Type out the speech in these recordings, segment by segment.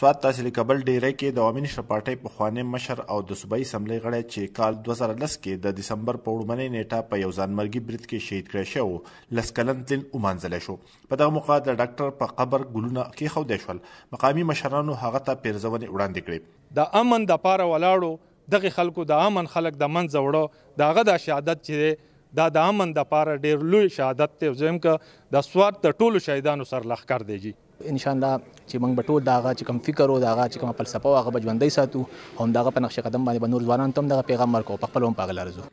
سوات تحصیل کابل ډیری کې د عوامي نشر پارټۍ پخوانی مشر او د صوبایي اسمبلۍ غړی چې کال 2010 کې د دسمبر په وړومنۍ نیټه په یو ځانمرګي برید کې شهید کړی شوی لس کلن تلین ومانځلی شو. په دغه موقع د ډاکټر په قبر ګلونه کېښودی شول. مقامي مشرانو هغه ته پیرزونې وړاندې کړې. د امن دپاره ولاړو دغه خلکو د امن خلک د منځه وړه د هغه د شهادت چې دا د امن دپاره ډېر لوی شهادت دی. زه یم که د سوات د ټولو شهیدانو سر لښکر دی جي انشاءالله چې موږ به ټول د هغه چې کوم فکر و د هغه چې کومه فلسفه و هغه به ژوندی ساتو او همدغه په نقش قدم باندې به نور ځوانانو ته هم دغه پیغام ورکوو، په خپله هم په هغه لاره ځو.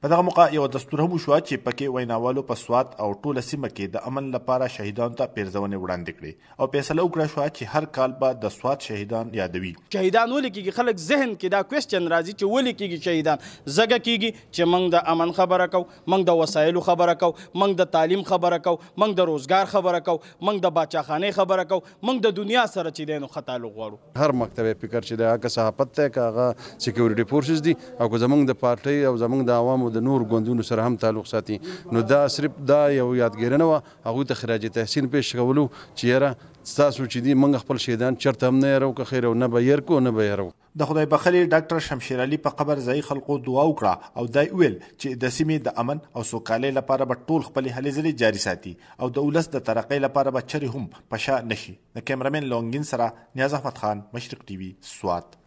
په دغه موقع یو دستور هم وشوه چې پکې ویناوالو په سوات او ټوله سیمه کې د امن لپاره شهیدانو ته پیرزونې وړاندې کړې او فیصله وکړه شوه چې هر کال به د سوات شهیدان یادوي. شهیدان ولې کېږي؟ خلک ذهن کې دا کوېسچن راځي چې ولې کېږي شهیدان؟ ځکه کېږي چې موږ د امن خبره کوو، موږ د وسایلو خبره کوو، موږ د تعلیم خبره کوو، موږ د روزګار خبره کوو، موږ د باچاخانې خبره کوو، موږ د دنیا سره چې دی نو ښه تعلق غواړو. هر مکتب فکر چې دی هغه صحافت دی که هغه سیکیورټي فورسز دي او که زموږ د پارټۍ او زموږ د عوامو د نور ګوندونو سره هم تعلق ساتي، نو دا صرف دا یو یادګیري نه وه. هغوی ته خراج تحسین پیش کولو چې یاره ستاسو چې دي موږ خپل شهیدان چېرته هم نه یارو که خیر او نه به یېر کړو نه به یارو. د خدای بخښلي ډاکټر شمشیر علي په قبر ځایي خلکو دعا وکړه او دا ویل چې د سیمې د امن او سوکالۍ لپاره به ټول خپلې هلې ځلې جاري ساتي او د ولس د ترقۍ لپاره به چرې هم په شا نشي. د کیمرامین لونګین سره نیاز احمد خان، مشرق ټي وي، سوات.